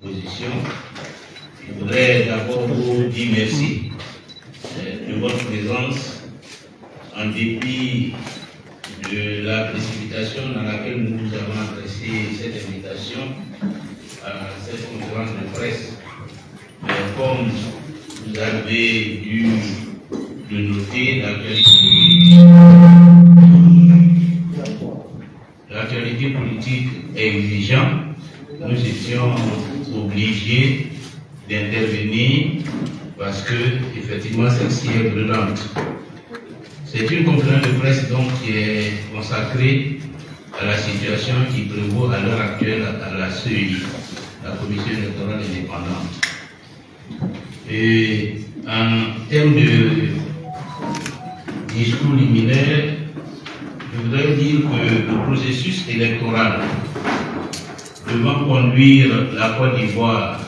position. Je voudrais d'abord vous dire merci de votre présence en dépit de la précipitation dans laquelle nous avons adressé cette invitation à cette conférence de presse. Comme vous avez dû le noter, l'actualité politique est exigeante. Nous étions obligés d'intervenir parce que, effectivement, celle-ci est brûlante. C'est une conférence de presse donc qui est consacrée à la situation qui prévaut à l'heure actuelle à la CEI, la Commission électorale indépendante. Et en termes de discours liminaire, je voudrais dire que le processus électoral devant conduire la Côte d'Ivoire,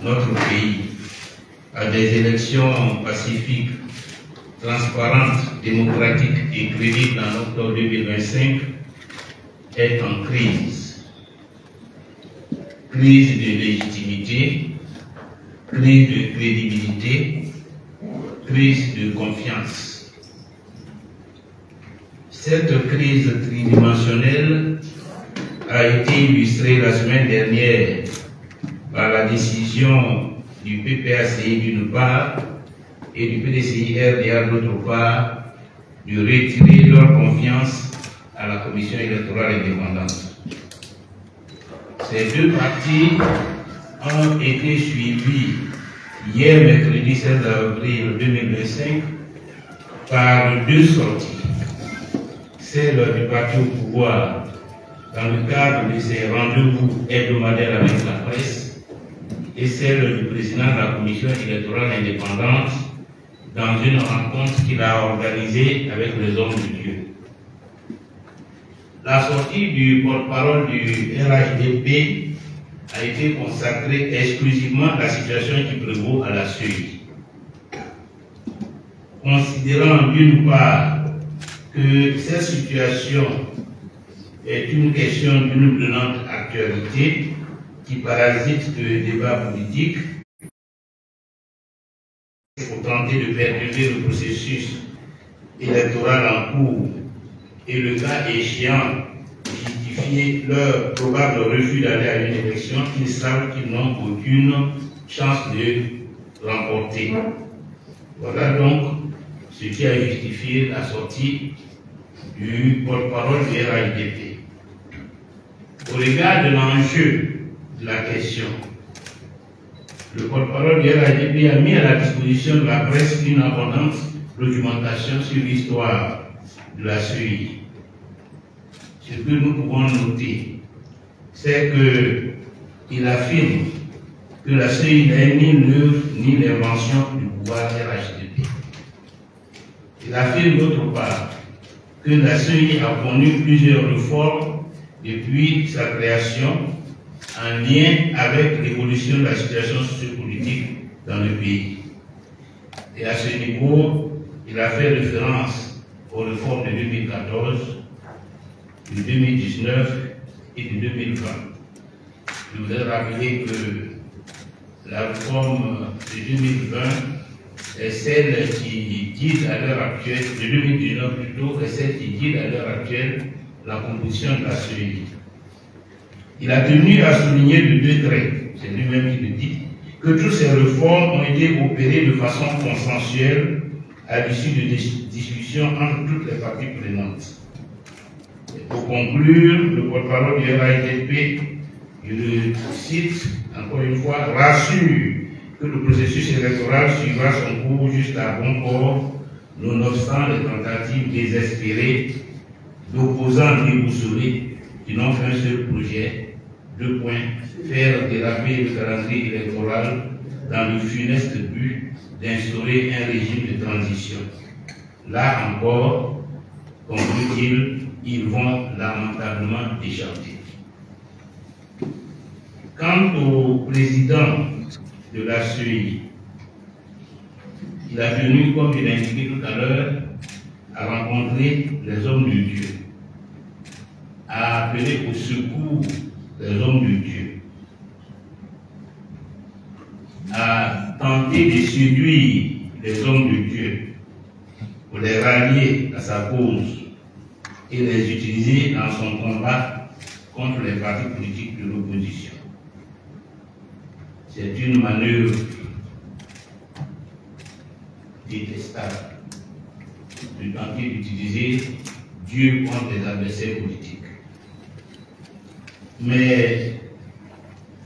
notre pays, à des élections pacifiques, transparentes, démocratiques et crédibles en octobre 2025 est en crise. Crise de légitimité, crise de crédibilité, crise de confiance. Cette crise tridimensionnelle a été illustrée la semaine dernière par la décision du PPACI d'une part et du PDCI-RDA d'autre part de retirer leur confiance à la Commission électorale indépendante. Ces deux parties ont été suivies hier mercredi 16 avril 2025 par deux sorties. Celle du parti au pouvoir dans le cadre de ses rendez-vous hebdomadaires avec la presse et celle du président de la Commission électorale indépendante dans une rencontre qu'il a organisée avec les hommes de Dieu. La sortie du porte-parole du RHDP a été consacrée exclusivement à la situation qui prévaut à la CEI. Considérant d'une part que cette situation est une question d'une brûlante actualité qui parasite le débat politique pour tenter de perturber le processus électoral en cours et le cas échéant justifier leur probable refus d'aller à une élection qu'ils savent qu'ils n'ont aucune chance de remporter. Voilà donc ce qui a justifié la sortie du porte-parole du RHDP. Au regard de l'enjeu de la question, le porte-parole du RHDP a mis à la disposition de la presse une abondante documentation sur l'histoire de la CEI. Ce que nous pouvons noter, c'est qu'il affirme que la CEI n'est ni l'œuvre ni l'invention du pouvoir RHDP. Il affirme d'autre part que la CEI a connu plusieurs réformes depuis sa création en lien avec l'évolution de la situation sociopolitique dans le pays. Et à ce niveau, il a fait référence aux réformes de 2014, de 2019 et de 2020. Je voudrais rappeler que la réforme de 2020 est celle qui guide à l'heure actuelle, de 2019 plutôt, est celle qui guide à l'heure actuelle la composition de la CEI. Il a tenu à souligner de deux traits, c'est lui-même qui le dit, que toutes ces réformes ont été opérées de façon consensuelle à l'issue de discussions entre toutes les parties prenantes. Pour conclure, le porte-parole du RHDP, je le cite encore une fois, rassure que le processus électoral suivra son cours jusqu'à bon port, nonobstant les tentatives désespérées d'opposants déboussolés qui n'ont qu'un seul projet, deux points, faire déraper le calendrier électoral dans le funeste but d'instaurer un régime de transition. Là encore, conclut-il, ils vont lamentablement échapper. Quant au président de la CEI, il a tenu, comme il a indiqué tout à l'heure, à rencontrer les hommes de Dieu, à appeler au secours les hommes de Dieu. a tenté de séduire les hommes de Dieu pour les rallier à sa cause et les utiliser dans son combat contre les partis politiques de l'opposition. C'est une manœuvre détestable de tenter d'utiliser Dieu contre les adversaires politiques. Mais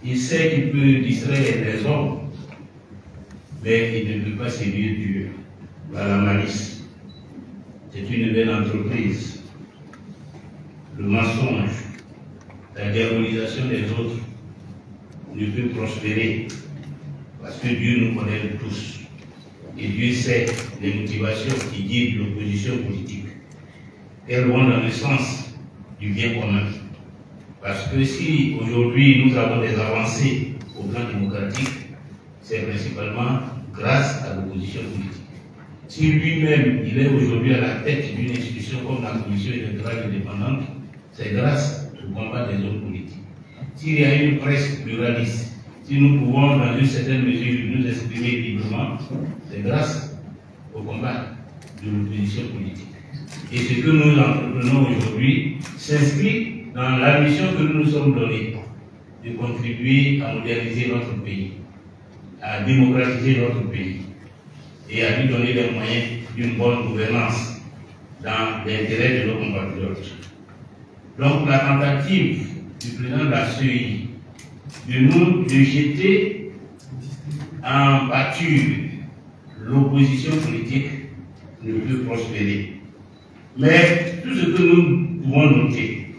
il sait qu'il peut distraire les hommes, mais il ne peut pas séduire Dieu par la malice. C'est une belle entreprise. Le mensonge, la diabolisation des autres ne peut prospérer parce que Dieu nous connaît tous. Et Dieu sait les motivations qui guident l'opposition politique. Elles vont dans le sens du bien commun. Parce que si aujourd'hui nous avons des avancées au plan démocratique, c'est principalement grâce à l'opposition politique. Si lui-même il est aujourd'hui à la tête d'une institution comme la Commission électorale indépendante, c'est grâce au combat des hommes politiques. S'il y a une presse pluraliste, si nous pouvons dans une certaine mesure nous exprimer librement, c'est grâce au combat de l'opposition politique. Et ce que nous entreprenons aujourd'hui s'inscrit dans la mission que nous nous sommes donnée de contribuer à moderniser notre pays, à démocratiser notre pays et à lui donner les moyens d'une bonne gouvernance dans l'intérêt de nos compatriotes. Donc la tentative du président de la CEI de jeter en pâture l'opposition politique ne peut prospérer. Mais tout ce que nous pouvons noter,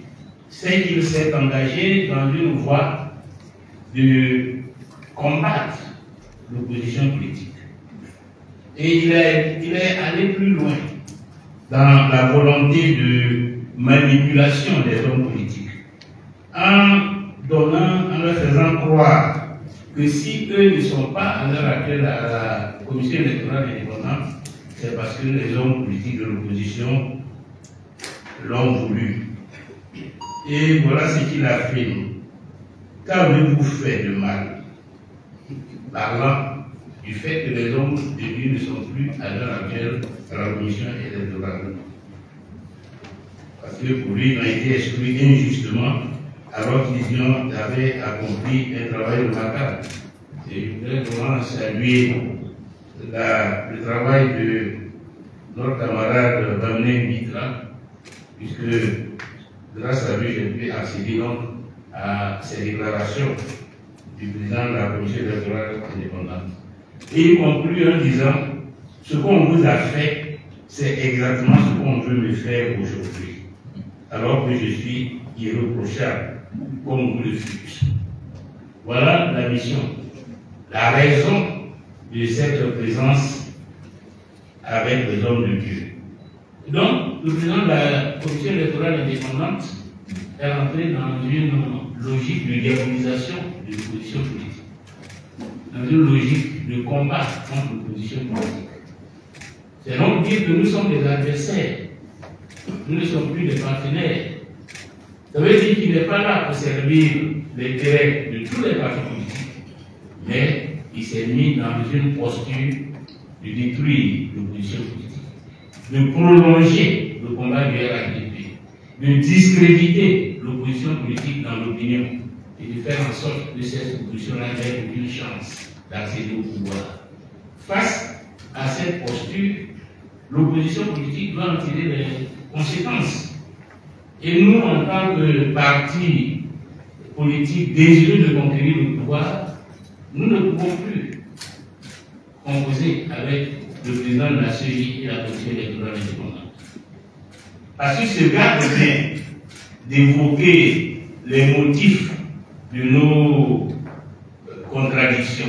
c'est qu'il s'est engagé dans une voie de combattre l'opposition politique. Et il est allé plus loin dans la volonté de manipulation des hommes politiques, en leur faisant croire que si eux ne sont pas à l'heure actuelle à la Commission électorale indépendante, c'est parce que les hommes politiques de l'opposition l'ont voulu. Et voilà ce qu'il a fait. Qu'avez-vous fait de mal? Parlant du fait que les hommes de Dieu ne sont plus à l'heure actuelle à la Commission électorale. Parce que pour lui, ils ont été exclus injustement alors qu'ils avaient accompli un travail remarquable. Et je voudrais vraiment saluer le travail de notre camarade Bamné Mitra, puisque grâce à lui, j'ai pu accéder donc à ces déclarations du président de la Commission électorale indépendante. Et il conclut en disant, ce qu'on vous a fait, c'est exactement ce qu'on veut me faire aujourd'hui, alors que je suis irréprochable, comme vous le fûtes. Voilà la mission, la raison de cette présence avec les hommes de Dieu. Donc, le président de la Commission électorale indépendante est rentré dans une logique de diabolisation de l'opposition politique, dans une logique de combat contre l'opposition politique. C'est donc dire que nous sommes des adversaires, nous ne sommes plus des partenaires. Ça veut dire qu'il n'est pas là pour servir l'intérêt de tous les partis politiques, mais il s'est mis dans une posture de détruire l'opposition politique, de prolonger le combat du RHDP, de discréditer l'opposition politique dans l'opinion et de faire en sorte que cette opposition-là n'ait aucune chance d'accéder au pouvoir. Face à cette posture, l'opposition politique doit en tirer les conséquences. Et nous, en tant que parti politique désireux de conquérir le pouvoir, nous ne pouvons plus composer avec le président de la CEI et la Commission électorale indépendante. Parce qu'il se garde bien d'évoquer les motifs de nos contradictions.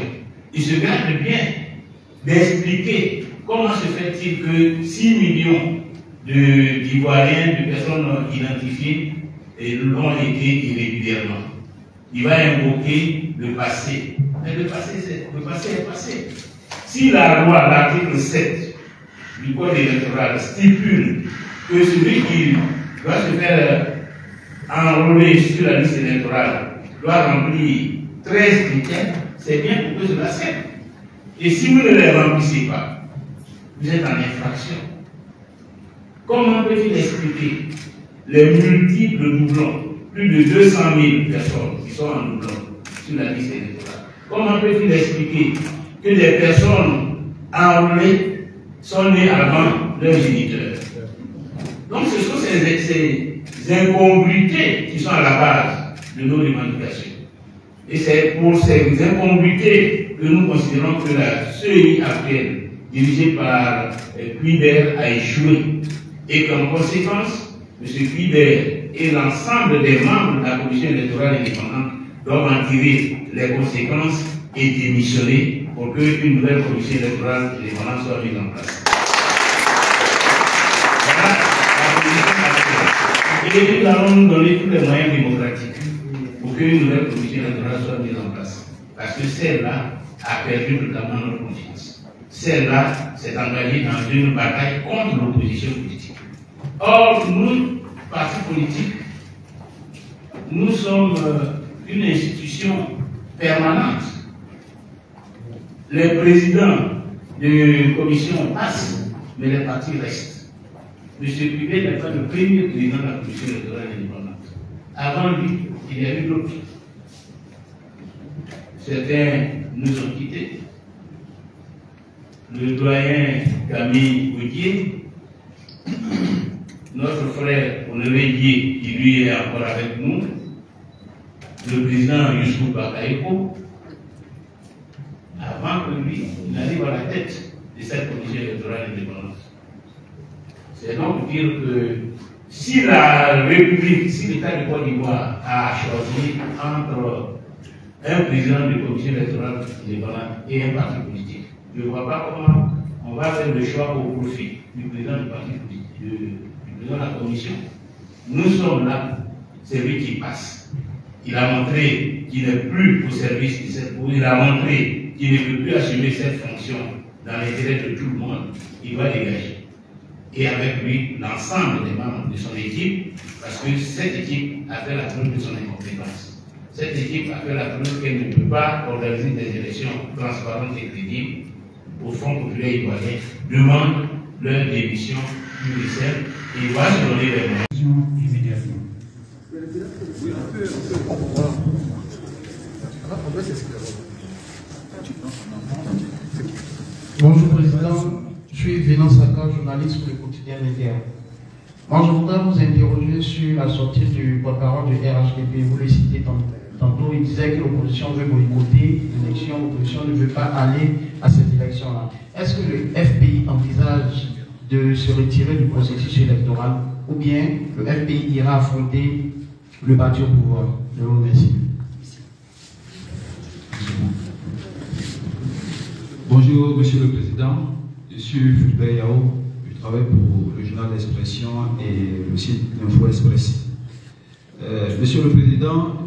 Il se garde bien d'expliquer comment se fait-il que 6 millions d'Ivoiriens, de personnes identifiées, l'ont été irrégulièrement. Il va invoquer le passé. Mais le passé est passé. Si la loi, l'article 7 du Code électoral stipule que celui qui doit se faire enrôler sur la liste électorale doit remplir 13 critères, c'est bien pour que cela serve. Et si vous ne les remplissez pas, vous êtes en infraction. Comment peut-il expliquer les multiples doublons, plus de 200 000 personnes qui sont en doublon sur la liste électorale? Comment peut-il expliquer que des personnes enrôlées sont nées avant leurs géniteurs? Donc ce sont ces incongruités qui sont à la base de nos revendications. Et c'est pour ces incongruités que nous considérons que la CEI actuelle, dirigée par Cuibert, a échoué. Et qu'en conséquence, M. Cuibert et l'ensemble des membres de la commission électorale indépendante doivent en tirer les conséquences et démissionner pour qu'une nouvelle commission électorale indépendante soit mise en place. Et nous allons nous donner tous les moyens démocratiques pour qu'une nouvelle commission électorale soit mise en place. Parce que celle-là a perdu notamment notre confiance. Celle-là s'est engagée dans une bataille contre l'opposition politique. Or, nous, partis politiques, nous sommes une institution permanente. Les présidents de commission passent, mais les partis restent. M. Cuibert n'est pas le premier président de la commission électorale indépendante. Avant lui, il y a eu d'autres. Certains nous ont quittés. Le doyen Camille Gauthier, notre frère Honoré Dié, qui lui est encore avec nous, le président Youssou Bakaïko, avant que lui n'arrive à la tête de cette commission électorale indépendante. C'est donc dire que si la République, si l'État de Côte d'Ivoire a choisi entre un président de commission électorale indépendante et un parti politique, je ne vois pas comment on va faire le choix au profit du président du parti politique, du président de la commission. Nous sommes là, c'est lui qui passe. Il a montré qu'il n'est plus au service de cette cour, il a montré qu'il ne peut plus assumer cette fonction dans l'intérêt de tout le monde. Il doit dégager. Et avec lui, l'ensemble des membres de son équipe, parce que cette équipe a fait la preuve de son incompétence. Cette équipe a fait la preuve qu'elle ne peut pas organiser des élections transparentes et crédibles. Au Front populaire ivoirien demande leur démission judiciaire et il va se donner les moyens immédiatement. Bonjour Président, je suis Vénan Saka, journaliste pour le quotidien Média. Moi je voudrais vous interroger sur la sortie du porte-parole du RHDP. Vous le citez tantôt, il disait que l'opposition veut boycotter l'élection, l'opposition ne veut pas aller à cette élection-là. Est-ce que le FPI envisage de se retirer du processus électoral ou bien le FPI ira affronter le parti au pouvoir? Je vous remercie. Bonjour Monsieur le Président, je suis Fulbert Yao, je travaille pour le journal d'Expression et le site Info Express. Monsieur le Président,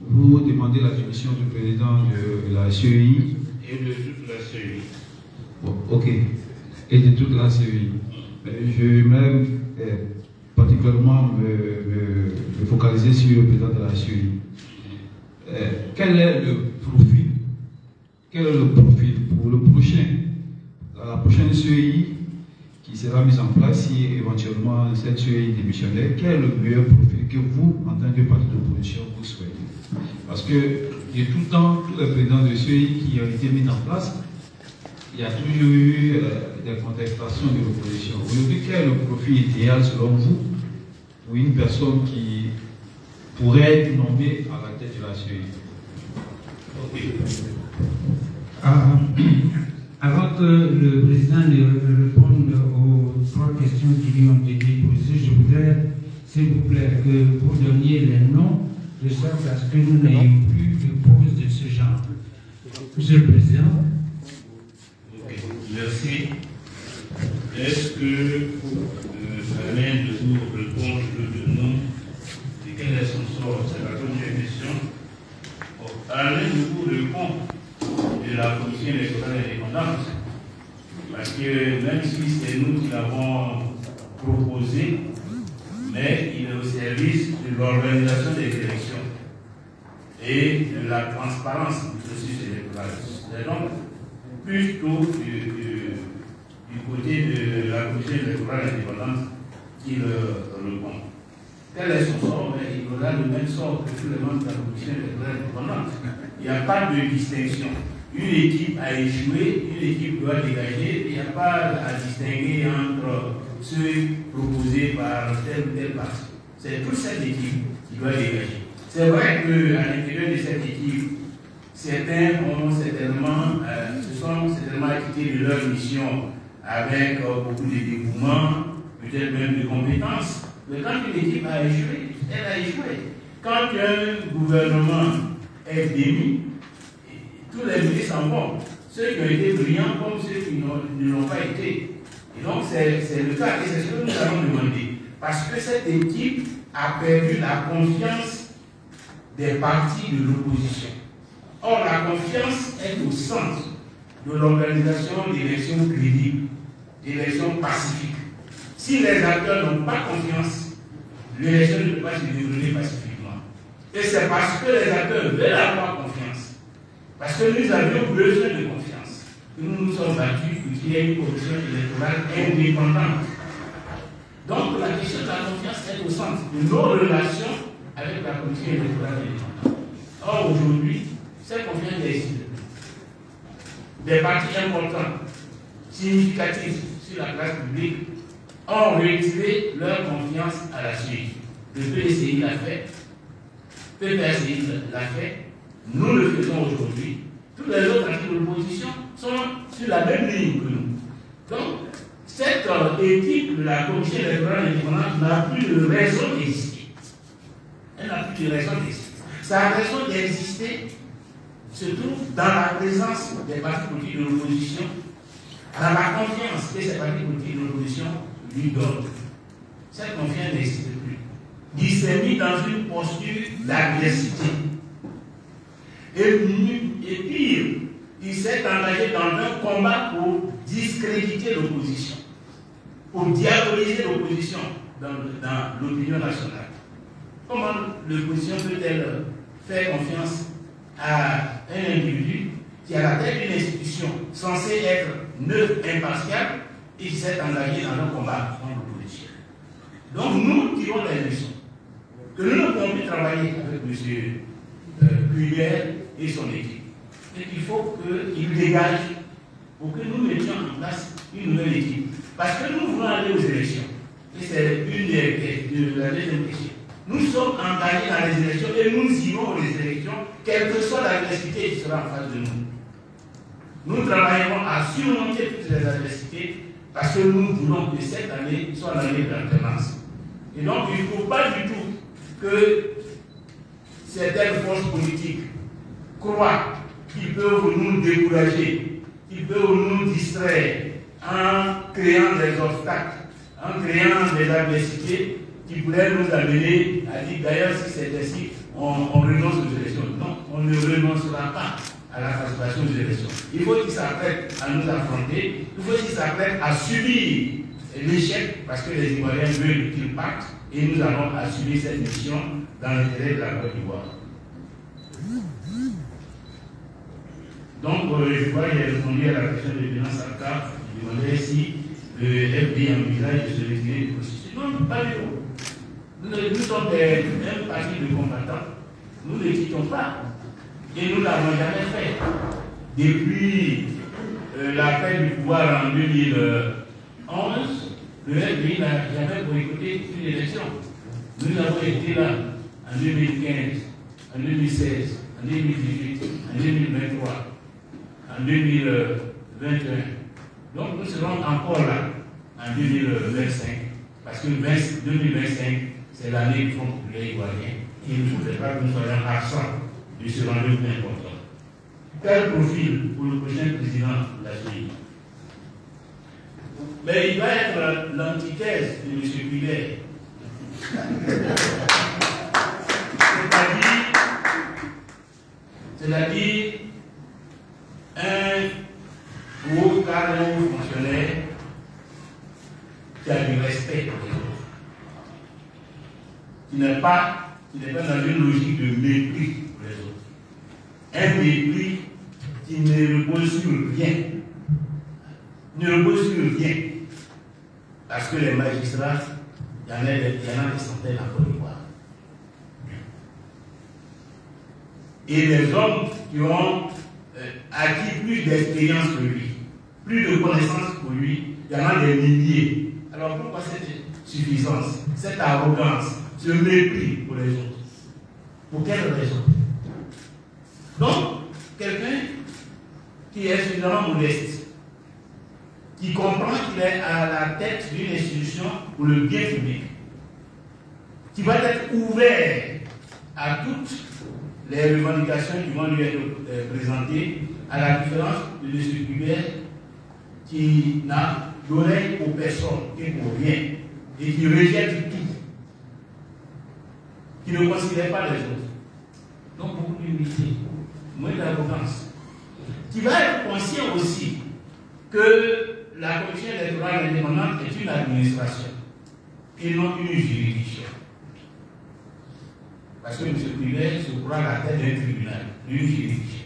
vous demandez la démission du président de la CEI. Et de toute la CEI. Bon, ok. Et de toute la CEI. Je vais particulièrement me focaliser sur le président de la CEI. Quel est le profil pour le la prochaine CEI qui sera mise en place si éventuellement cette CEI démissionnaire? Quel est le meilleur profil que vous, en tant que parti d'opposition, vous souhaitez? Parce que de tout le temps, tous les présidents de CEI qui ont été mis en place, il y a toujours eu des contestations de l'opposition. Aujourd'hui, quel est le profil idéal selon vous pour une personne qui pourrait être nommée à la tête de la CEI? Avant que le président ne réponde aux trois questions qui lui ont été posées, je voudrais, s'il vous plaît, que vous donniez les noms de sorte à ce que nous n'ayons plus de pause de ce genre. Monsieur le Président. Merci. Est-ce que Alain de vous répondre de nom et quel est son sort? C'est la première question. Alain de vous répond de la commission électorale indépendante, parce que même si c'est nous qui l'avons proposé, mais il est au service de l'organisation des élections et de la transparence du processus électoral. C'est donc plutôt du côté de la commission électorale indépendante qui le répond. Quel est son sort? Il aura le même sort que tous les membres de la commission électorale indépendante. Il n'y a pas de distinction. Une équipe a échoué, une équipe doit dégager. Il n'y a pas à distinguer entre ceux proposés par tel ou tel parti. C'est toute cette équipe qui doit dégager. C'est vrai qu'à l'intérieur de cette équipe, certains se sont certainement acquittés de leur mission avec beaucoup de dévouement, peut-être même de compétences. Mais quand une équipe a échoué, elle a échoué. Quand un gouvernement est démis, tous les ministres s'en vont. Ceux qui ont été brillants comme ceux qui ne l'ont pas été. Et donc c'est le cas, et c'est ce que nous allons demander. Parce que cette équipe a perdu la confiance des partis de l'opposition. Or, la confiance est au centre de l'organisation d'élections crédibles, d'élections pacifiques. Si les acteurs n'ont pas confiance, l'élection ne peut pas se dérouler pacifiquement. Et c'est parce que les acteurs veulent avoir confiance, parce que nous avions besoin de confiance, que nous nous sommes battus pour qu'il y ait une commission électorale indépendante. Donc la question de la confiance est au centre de nos relations avec la commission électorale indépendante. Or aujourd'hui, cette confiance existe. Des partis importants, significatifs sur la place publique, ont retiré leur confiance à la suite. Le PDCI l'a fait, PPACI l'a fait, nous le faisons aujourd'hui. Tous les autres partis de l'opposition sont sur la même ligne que nous. Donc, cette équipe de la commission électorale indépendante n'a plus de raison d'exister. Elle n'a plus de raison d'exister. Sa raison d'exister se trouve dans la présence des partis politiques de l'opposition, dans la confiance que ces partis politiques de l'opposition lui donnent. Cette confiance n'existe plus. Il s'est mis dans une posture d'adversité. Et pire, il s'est engagé dans un combat pour discréditer l'opposition, pour diaboliser l'opposition dans l'opinion nationale. Comment l'opposition peut-elle faire confiance à un individu qui, à la tête d'une institution censée être neutre, impartiale, et qui s'est engagé dans un combat contre l'opposition? Donc nous tirons les leçons. Que nous ne pouvons plus travailler avec M. Cuillère et son équipe. Et il faut qu'il dégage pour que nous mettions en place une nouvelle équipe. Parce que nous voulons aller aux élections. Et c'est une de la deuxième question. Nous sommes engagés dans les élections et nous irons aux élections, quelle que soit l'adversité qui sera en face de nous. Nous travaillerons à surmonter toutes les adversités parce que nous voulons que cette année soit l'année de l'alternance. Et donc, il ne faut pas du tout que certaines forces politiques croient qu'ils peuvent nous décourager, qu'ils peuvent nous distraire en créant des obstacles, en créant des adversités qui pourraient nous amener à dire d'ailleurs si c'est ainsi, on renonce aux élections. Non, on ne renoncera pas à la participation aux élections. Il faut qu'ils s'apprêtent à nous affronter, il faut qu'ils s'apprêtent à subir l'échec parce que les Ivoiriens veulent qu'ils partent et nous allons assumer cette mission dans l'intérêt de la Côte d'Ivoire. Donc, je crois qu'il a répondu à la question de Bénin Sarkar, il demandait si le FD envisage de se retirer du processus. Non, pas du tout. Nous sommes un parti de combattants, nous ne quittons pas. Et nous ne l'avons jamais fait. Depuis la perte du pouvoir en 2011, le FDI n'a jamais boycotté une élection. Nous avons été là en 2015, en 2016, en 2018, en 2023, en 2021. Donc nous serons encore là en 2025, parce que 2025, c'est l'année du Front populaire ivoirien. Il ne faudrait pas que nous soyons absents de ce rendez-vous important. Quel profil pour le prochain président de la CEI? Mais il va être l'antithèse de M. Cuillère. C'est-à-dire un haut cadre, un haut fonctionnaire qui a du respect pour les autres, qui n'est pas dans une logique de mépris pour les autres. Un mépris qui ne repose sur rien. Ne repose sur rien. Parce que les magistrats, il y en a des centaines en Côte d'Ivoire. Et les hommes qui ont acquis plus d'expérience que lui, plus de connaissances que lui, il y en a des milliers. Alors pourquoi cette suffisance, cette arrogance, ce mépris pour les autres? Pour quelle raison? Donc, quelqu'un qui est suffisamment modeste, qui comprend qu'il est à la tête d'une institution pour le bien public, qui va être ouvert à toutes les revendications qui vont lui être présentées, à la différence de M. Hubert, qui n'a l'oreille aux personnes et pour rien, et qui rejette tout, qui ne considère pas les autres. Donc beaucoup d'humilité, moins d'arrogance, qui va être conscient aussi que la commission électorale indépendante est une administration et non une juridiction. Parce que M. Privet se croit à la tête d'un tribunal, d'une juridiction.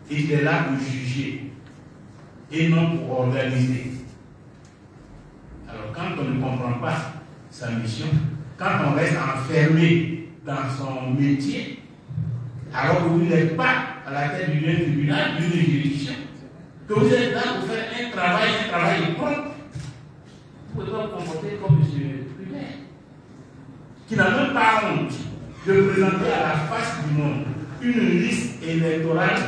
Il est là pour juger et non pour organiser. Alors quand on ne comprend pas sa mission, quand on reste enfermé dans son métier, alors que vous n'êtes pas à la tête d'un tribunal, d'une juridiction, que vous êtes là pour faire un travail propre, vous pouvez pas vous comporter comme M. Privet, qui n'a même pas honte de présenter à la face du monde une liste électorale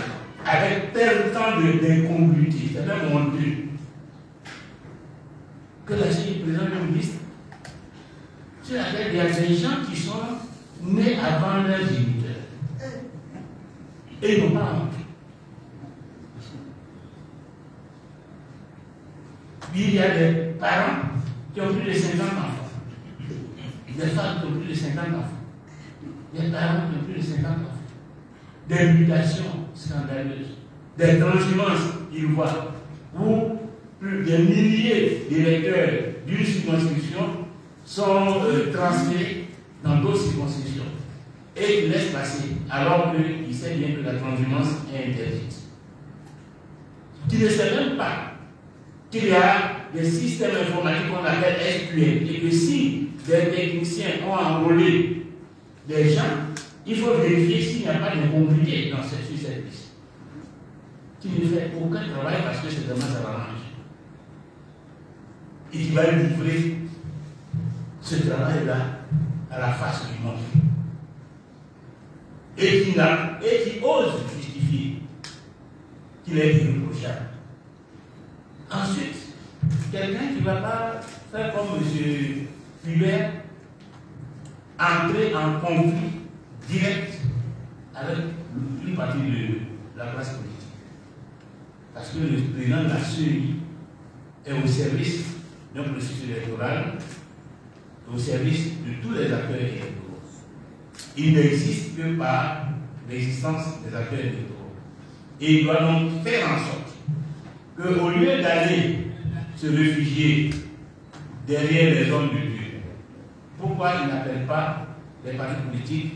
avec tel temps d'incongruité. C'est même honteux que la Chine présente une liste sur laquelle il y a des gens qui sont nés avant leurs géniteurs. Et ils n'ont pas honte. Il y a des parents qui ont plus de 50 enfants, des femmes qui ont plus de 50 enfants, des parents qui ont plus de 50 enfants, des mutations scandaleuses, des transhumances ivoires, où plus de milliers d'électeurs d'une circonscription sont transférés dans d'autres circonscriptions et ils laissent passer alors qu'il sait bien que la transhumance est interdite. Qui ne sait même pas qu'il y a des systèmes informatiques qu'on appelle SQL et que si des techniciens ont enrôlé des gens, il faut vérifier s'il n'y a pas d'incongruité dans cette liste. Qui ne fait aucun travail parce que c'est vraiment ça l'arrange. Et qui va livrer ce travail-là à la face du monde. Et qui ose justifier qu'il est irréprochable. Ensuite, quelqu'un qui ne va pas faire comme M. Hubert, entrer en conflit direct avec une partie de la classe politique. Parce que le président de la CEI est au service d'un processus électoral, au service de tous les acteurs électoraux. Il n'existe que par l'existence des acteurs électoraux. Et il doit donc faire en sorte qu'au lieu d'aller se réfugier derrière les hommes de Dieu, pourquoi il n'appelle pas les partis politiques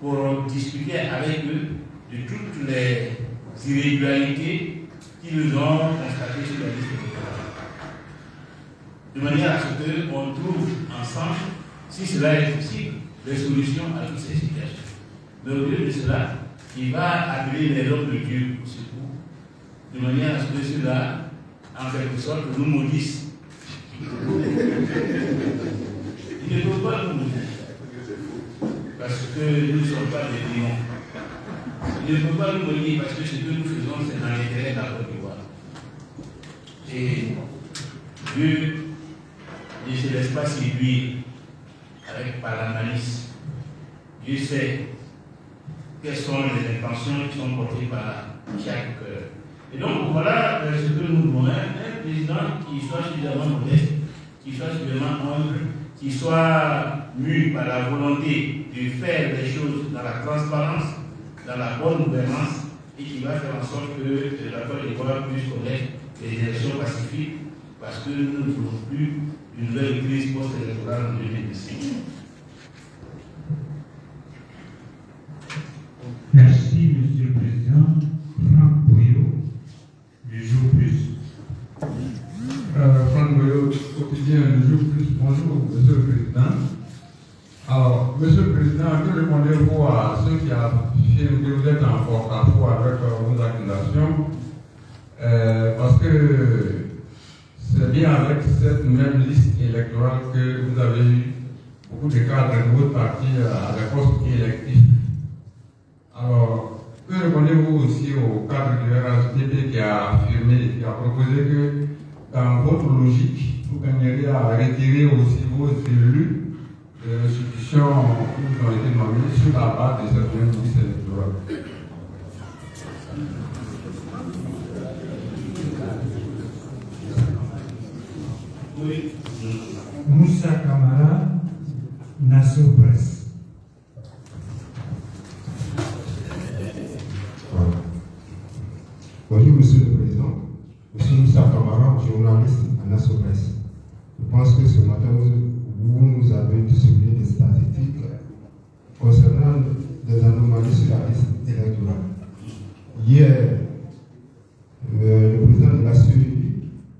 pour discuter avec eux de toutes les irrégularités qu'ils ont constatées sur la liste électorale, de manière à ce qu'on trouve ensemble, si cela est possible, des solutions à toutes ces situations. Mais au lieu de cela, il va appeler les hommes de Dieu au secours, de manière à ce que cela, en quelque sorte, nous maudissent. Il ne peut pas nous maudire, parce que nous ne sommes pas des démons. Il ne peut pas nous maudire parce que ce que nous faisons, c'est dans l'intérêt de la Côte d'Ivoire. Et Dieu ne se laisse pas séduire par la malice. Dieu sait quelles sont les intentions qui sont portées par chaque cœur. Et donc voilà ce que nous voulons, un président qui soit suffisamment modeste, qui soit suffisamment humble, qui soit mu par la volonté de faire des choses dans la transparence, dans la bonne gouvernance, et qui va faire en sorte que la Côte d'Ivoire puisse connaître des élections pacifiques, parce que nous ne voulons plus une nouvelle crise post-électorale en 2017. Merci, Monsieur le Président. Franck bonjour, Monsieur le Président. Alors, Monsieur le Président, que répondez-vous à ceux qui affirment que vous êtes en porte-à-faux avec vos accusations? Parce que c'est bien avec cette même liste électorale que vous avez eu beaucoup de cadres de votre parti à des postes électifs. Alors, que répondez-vous aussi au cadre du RHDP qui a affirmé, qui a proposé que dans votre logique, vous gagneriez à retirer aussi vos élus de l'institution où ils ont été nommés sur la base de cette même liste électorale? Oui. Moussa Kamara, Nassau Presse. Bonjour Monsieur le Président. Monsieur Moussa Kamara, journaliste à Nassau Presse. Je pense que ce matin, vous nous avez distribué des statistiques concernant des anomalies sur la liste électorale. Hier, le président de la CEI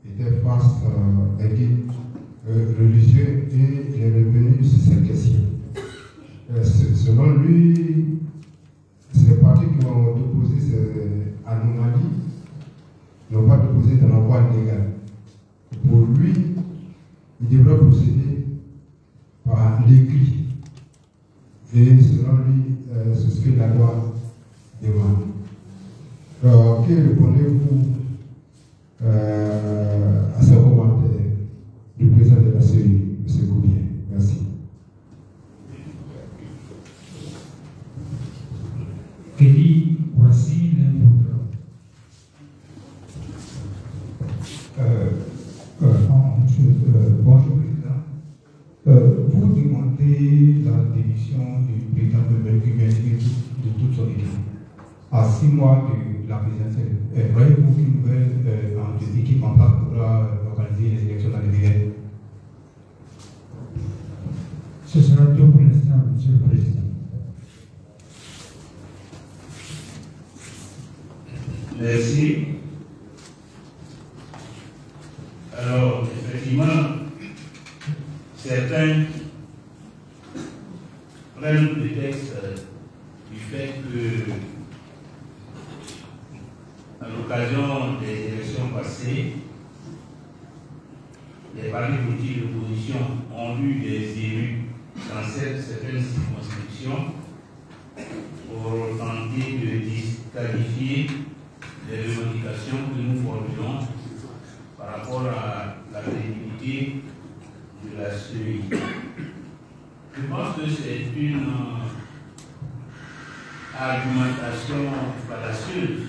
était face à un guide religieux et il est revenu sur cette question. Selon lui, c'est les partis qui ont déposé ces anomalies n'ont pas déposé dans la voie légale. Pour lui, il devrait procéder par l'écrit. Et selon lui, c'est ce que la loi demande. Que répondez-vous à ce commentaire du président de la CEI, M. Goubien? Merci. Kelly, voici l'infographe. Bonjour Président. Vous demandez la démission du président de toute son équipe. À 6 mois de la présidentielle, voyez-vous qu'une nouvelle équipe en place pourra organiser les élections dans les délais? Ce sera tout pour l'instant, Monsieur le Président. Merci. Alors, effectivement, certains prennent le texte du fait que, à l'occasion des élections passées, les partis politiques d'opposition ont eu des élus dans certaines circonscriptions pour tenter de disqualifier les revendications que nous formulons par rapport à la crédibilité de la CEI. Je pense que c'est une argumentation fallacieuse,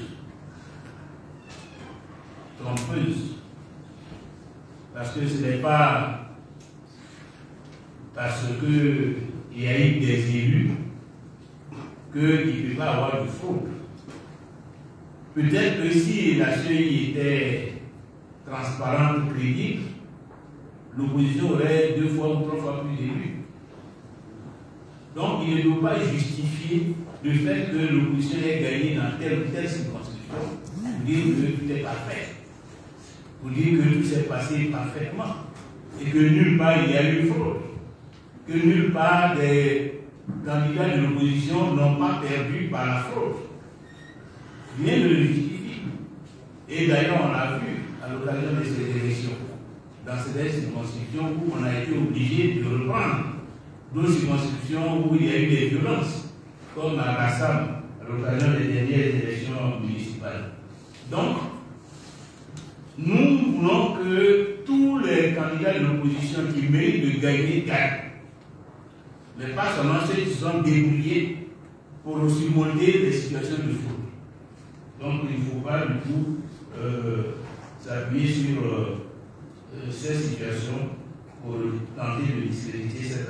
trompeuse, parce que ce n'est pas parce qu'il y a eu des élus qu'il ne peut pas avoir de fraude. Peut-être que si la CEI était transparente, crédible, l'opposition aurait 2 fois ou 3 fois plus d'élus. Donc il ne doit pas justifier le fait que l'opposition ait gagné dans telle ou telle circonscription pour dire que tout est parfait, pour dire que tout s'est passé parfaitement, et que nulle part il y a eu fraude, que nulle part des candidats de l'opposition n'ont pas perdu par la fraude. Rien ne le justifie. Et d'ailleurs, on l'a vu à l'occasion de ces élections, dans ces circonscriptions où on a été obligé de reprendre d'autres circonscriptions où il y a eu des violences, comme à Bassam, à l'occasion des dernières élections municipales. Donc, nous voulons que tous les candidats de l'opposition qui méritent de gagner gagnent. Mais pas seulement ceux qui sont débrouillés pour surmonter les situations de fraude. Donc il ne faut pas du tout s'appuyer sur ces situations pour tenter de discréditer cette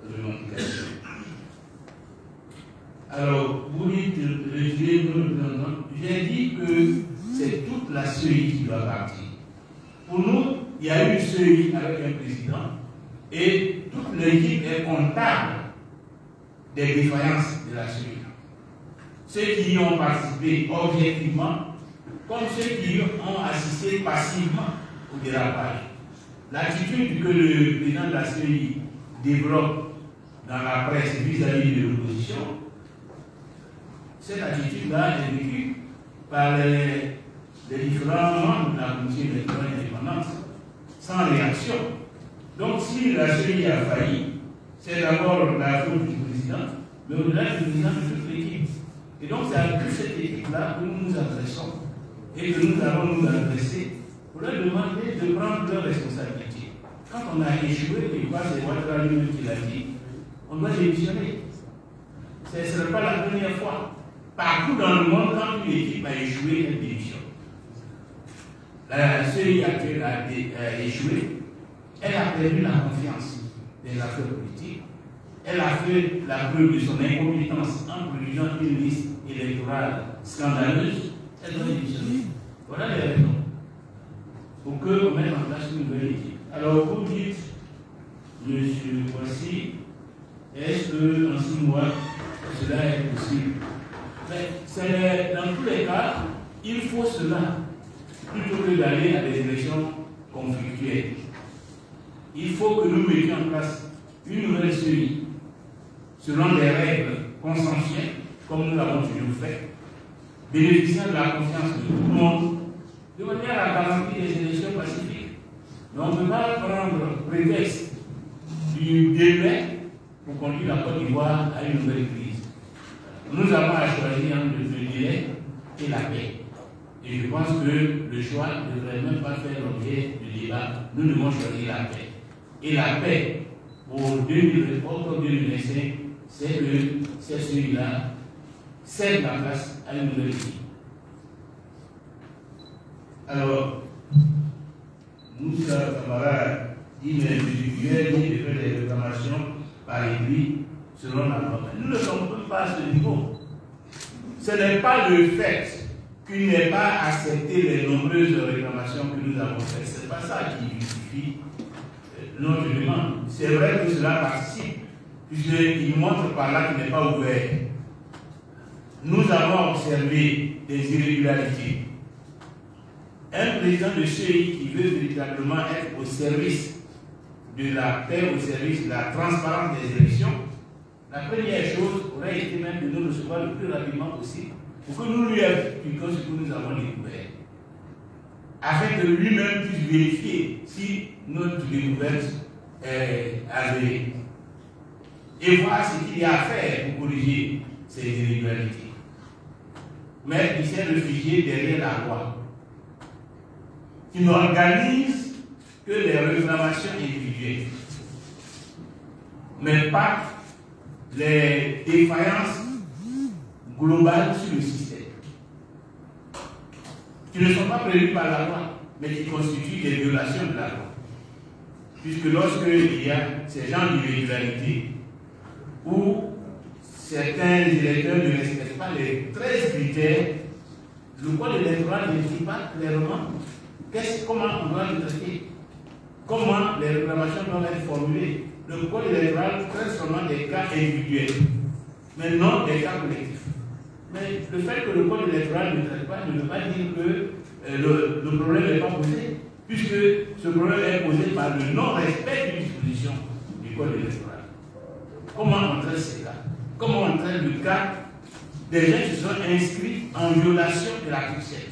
revendication. Alors, vous dites, j'ai dit que c'est toute la CEI qui doit partir. Pour nous, il y a une CEI avec un président et toute l'équipe est comptable des défaillances de la CEI. Ceux qui y ont participé objectivement, comme ceux qui ont assisté passivement au dérapage. L'attitude que le président de la CEI développe dans la presse vis-à-vis de l'opposition, cette attitude-là est vécue par les différents membres de la commission électorale indépendante sans réaction. Donc si la CEI a failli, c'est d'abord la faute du président, mais au-delà du président de toute l'équipe. Et donc c'est à toute cette équipe-là que nous nous adressons et que nous allons nous adresser pour leur demander de prendre leurs responsabilités. Quand on a échoué, et quoi, c'est Ouattara lui-même qui l'a dit, on doit démissionner. Ce ne serait pas la première fois. Partout dans le monde, quand une équipe a échoué, elle démissionne. La CEI a échoué, elle a perdu la confiance des acteurs politiques, elle a fait la preuve de son incompétence en produisant une liste électorale scandaleuse, elle doit démissionner. Voilà les raisons pour qu'on mette en place une nouvelle équipe. Alors vous dites, monsieur Voici, est-ce qu'en 6 mois, cela est possible? Mais dans tous les cas, il faut cela plutôt que d'aller à des élections conflictuelles. Il faut que nous mettions en place une nouvelle CEI selon des règles consensuelles, comme nous l'avons toujours fait, bénéficiant de la confiance de tout le monde, de manière à garantir des élections pacifiques. Mais on ne peut pas prendre prétexte du délai pour conduire la Côte d'Ivoire à une nouvelle crise. Nous avons à choisir entre le délai et la paix. Et je pense que le choix ne devrait même pas faire l'objet du débat. Nous devons choisir la paix. Et la paix pour 2025, c'est que c'est celui-là cède la place à une nouvelle vie. Alors, Moussa Kamara dit l'individuel ni de faire des réclamations par écrit selon la loi. Nous ne sommes pas à ce niveau. Ce n'est pas le fait qu'il n'ait pas accepté les nombreuses réclamations que nous avons faites. Ce n'est pas ça qui justifie notre demande. C'est vrai que cela participe, puisqu'il montre par là qu'il n'est pas ouvert. Nous avons observé des irrégularités. Un président de CEI qui veut véritablement être au service de la paix, au service de la transparence des élections, la première chose aurait été même de nous recevoir le plus rapidement possible pour que nous lui expliquions ce que nous avons découvert, afin que lui-même puisse vérifier si notre découverte est avérée et voir ce qu'il y a à faire pour corriger ces irrégularités. Mais il s'est réfugié derrière la loi, qui n'organise que les réclamations individuelles, mais pas les défaillances globales sur le système, qui ne sont pas prévues par la loi, mais qui constituent des violations de la loi. Puisque lorsqu'il y a ces genres d'irrégularités, où certains électeurs ne respectent pas les 13 critères, le code électoral ne dit pas clairement comment on doit le traiter, comment les réclamations doivent être formulées. Le code électoral traite seulement des cas individuels, mais non des cas collectifs. Mais le fait que le code électoral ne traite pas ne veut pas dire que le problème n'est pas posé, puisque ce problème est posé par le non-respect d'une disposition du code électoral. Comment on traite ces cas? Comment on traite le cas des gens qui sont inscrits en violation de l'article 7?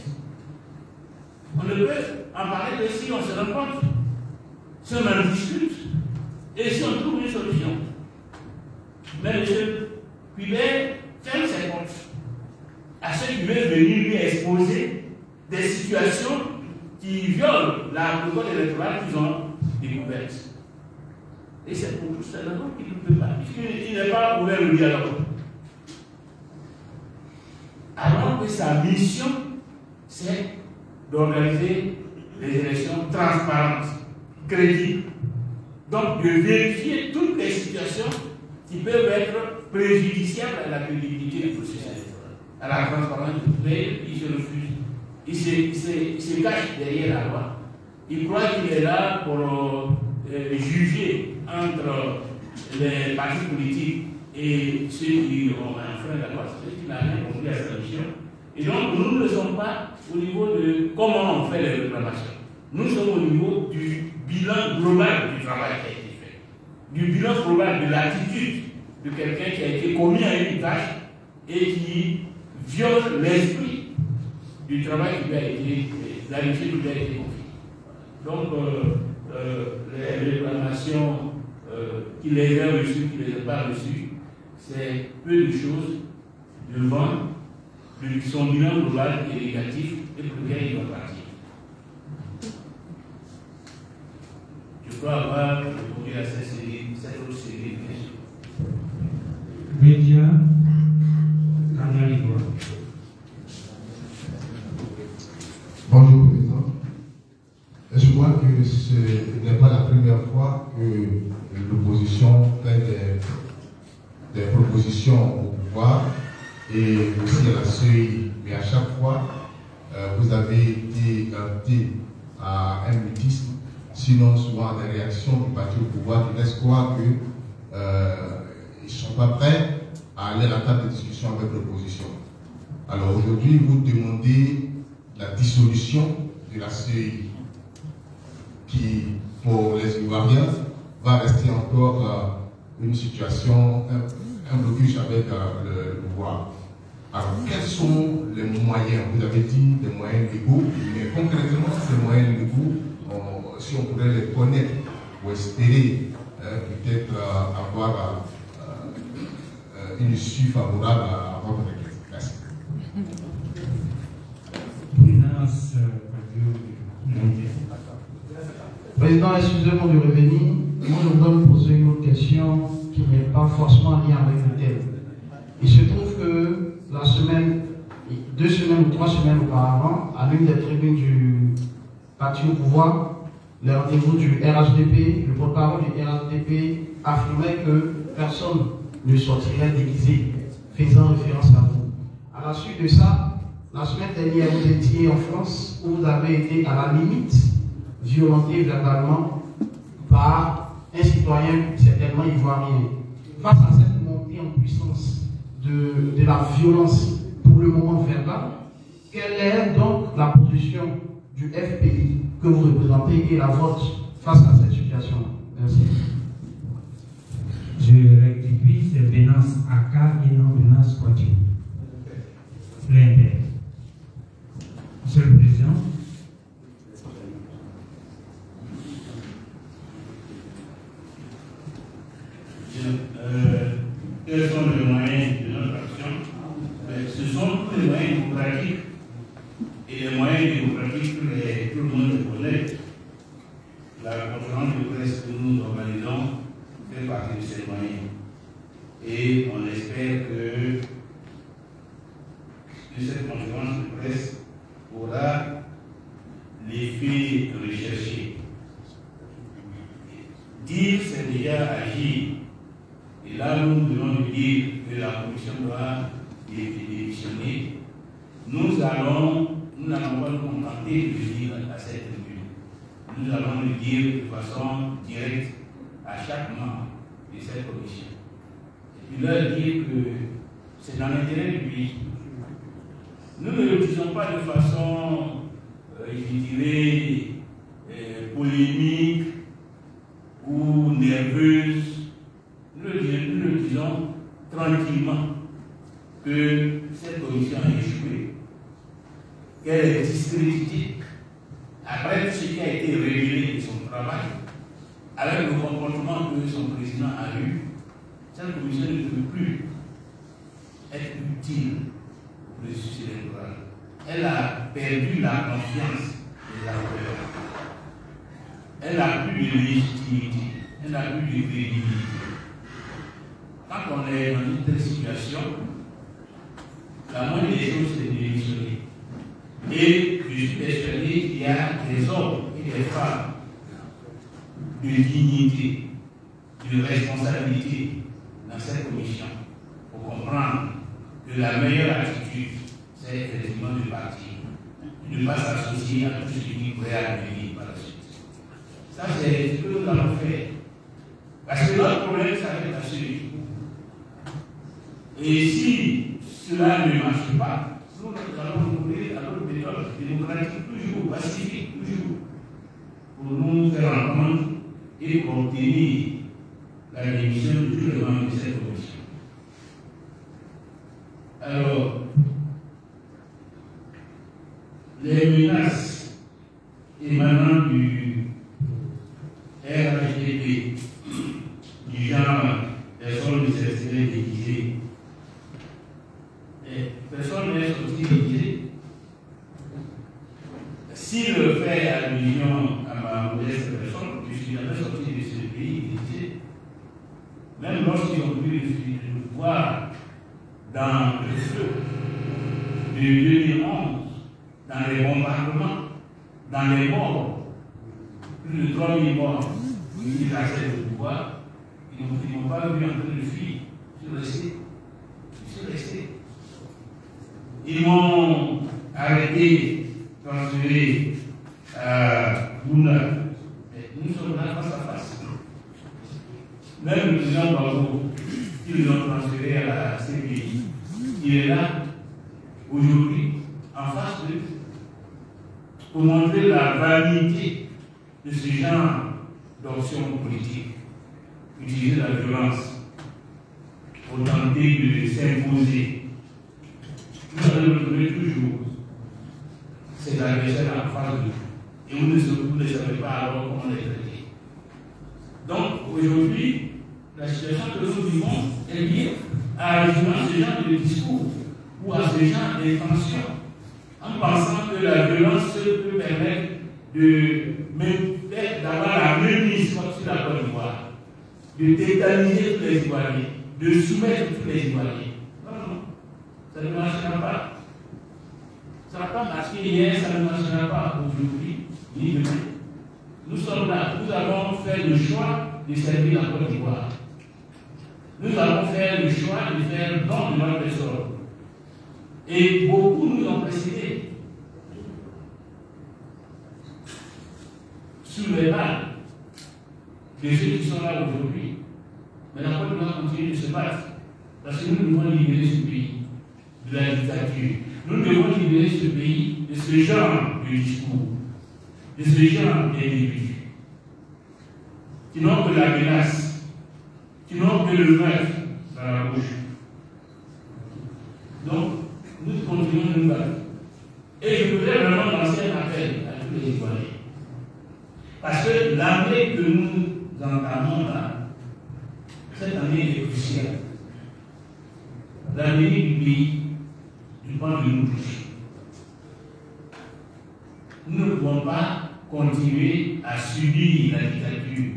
On ne peut en parler que si on se rencontre, si on en discute et si on trouve une solution. Mais M. Quibert ferme ses comptes à ceux qui veulent venir lui exposer des situations qui violent le code électoral qu'ils ont découvertes. Et c'est pour tout ça qu'il ne peut pas, puisqu'il n'est pas ouvert au dialogue. Alors que sa mission, c'est d'organiser des élections transparentes, crédibles, donc de vérifier toutes les situations qui peuvent être préjudiciables à la crédibilité du processus électoral, à la transparence. Mais il se refuse, il se cache derrière la loi. Il croit qu'il est là pour juger entre les partis politiques et ceux qui ont enfreint la loi, ceux qui n'ont rien compris à sa mission. Et donc, nous ne sommes pas au niveau de comment on fait les réclamations. Nous sommes au niveau du bilan global du travail qui a été fait, du bilan global de l'attitude de quelqu'un qui a été commis à une tâche et qui viole l'esprit du travail qui lui a été, la mission qui lui a été confiée. Donc, les réclamations qui les a reçues, qui ne les a pas reçues, c'est peu de choses devant son bilan global qui est négatif et pour lequel il va partir. Je crois avoir répondu à cette autre série de questions. Média, Canal Libre. Bonjour Président. Je crois que ce n'est pas la première fois que l'opposition fait des propositions au pouvoir et aussi à la CEI. Mais à chaque fois, vous avez été heurté à un mutisme, sinon souvent à des réactions du parti au pouvoir qui laissent croire qu'ils ne sont pas prêts à aller à la table de discussion avec l'opposition. Alors aujourd'hui, vous demandez la dissolution de la CEI, qui, pour les Ivoiriens, va rester encore une situation, un blocus avec le pouvoir. Alors, quels sont les moyens? Vous avez dit des moyens légaux, mais concrètement, ces moyens légaux, si on pourrait les connaître ou espérer peut-être avoir une issue favorable à votre requête. Merci. Président, excusez-moi de revenir. Moi, je voudrais vous poser une autre question qui n'est pas forcément liée avec le thème. Il se trouve que la semaine, 2 semaines ou 3 semaines auparavant, à l'une des tribunes du parti au pouvoir, le rendez-vous du RHDP, le porte-parole du RHDP affirmait que personne ne sortirait déguisé, faisant référence à vous. À la suite de ça, la semaine dernière, vous étiez en France, où vous avez été à la limite violenté verbalement par un citoyen certainement ivoirien. Face à cette montée en puissance de la violence, pour le moment verbale, quelle est donc la position du FPI que vous représentez et la vôtre face à cette situation? Merci. Je rectifie, c'est Venance AK et non Venance Quatio. L'Inde. Monsieur le Président. Quels sont les moyens de notre action? Ce sont tous les moyens démocratiques. Et les moyens démocratiques que tout le monde connaît. La conférence de presse que nous organisons fait partie de ces moyens. Et on espère que cette conférence de presse aura l'effet recherché. Dire, c'est déjà agir. Et là, nous devons dire que la commission doit démissionner. Nous n'allons pas nous contenter de le dire à cette tribune. Nous allons le dire de façon directe à chaque membre de cette commission. Et puis leur dire que c'est dans l'intérêt du pays. Nous ne le disons pas de façon, je dirais, polémique ou nerveuse. Nous le disons tranquillement que cette commission a échoué, qu'elle est discréditée après tout ce qui a été révélé de son travail, avec le comportement que son président a eu. Cette commission ne peut plus être utile pour le succès électoral. Elle a perdu la confiance des acteurs. Elle n'a plus de légitimité, elle n'a plus de crédibilité. Quand on est dans une telle situation, la moindre des choses, c'est de démissionner. Et je suis persuadé qu'il y a des hommes et des femmes de dignité, de responsabilité dans cette commission pour comprendre que la meilleure attitude, c'est effectivement de partir, de ne pas s'associer à tout ce qui pourrait advenir par la suite. Ça, c'est ce que nous allons faire. Parce que notre problème, ça va être assuré. Et si cela ne marche pas, nous allons trouver à notre méthode démocratique, toujours pacifique, toujours. pour nous faire entendre et contenir la démission de tous les membres de cette commission. Alors, les menaces émanant du RHDP, du genre personne ne s'est déguisée, personne n'est sorti déguisé. S'il fait allusion à ma modeste personne, je suis jamais sorti de ce pays déguisé. Même lorsqu'ils ont pu le voir dans le feu de 2011, dans les bombardements, dans les morts, plus de 3000 morts, ils accèdent au pouvoir, ils n'ont pas vu en train de fuir. Je suis resté. Ils m'ont arrêté, transféré à Bouna. Nous sommes là face à face. Même le président Barbeau, qui nous ont transféré à la CPI, il est là, aujourd'hui, en face d'eux, pour montrer la vanité de ce genre d'option politique. Utiliser la violence pour tenter de s'imposer. Nous allons retrouver toujours ces adversaires en face de nous. Et vous ne savez pas alors comment les traiter. Donc aujourd'hui, la situation que nous vivons est liée à ce genre de discours ou à ce genre d'intention, en pensant que la violence peut permettre d'avoir la même mise sur la Côte d'Ivoire, de tétaniser tous les Ivoiriens, de soumettre tous les Ivoiriens. Non, ça ne marchera pas. Ça n'a pas marché hier, ça ne marchera pas aujourd'hui, ni demain. Nous sommes là, nous avons fait le choix de servir la Côte d'Ivoire. Nous avons fait le choix de faire don de notre essor. Et beaucoup nous ont précédés. Sous les balles de ceux qui sont là aujourd'hui. Mais la Côte d'Ivoire continue de se battre. Parce que nous devons libérer ce pays de la dictature. Nous devons libérer ce pays de ce genre de discours, de ce genre d'individus qui n'ont que la menace, qui n'ont que le meurtre dans la bouche. Donc, nous continuons de nous battre. Et je voudrais vraiment lancer un appel à tous les Ivoiriens. Parce que l'année que nous entamons là, cette année est cruciale. L'avenir du pays dépend de nous tous. Nous ne pouvons pas continuer à subir la dictature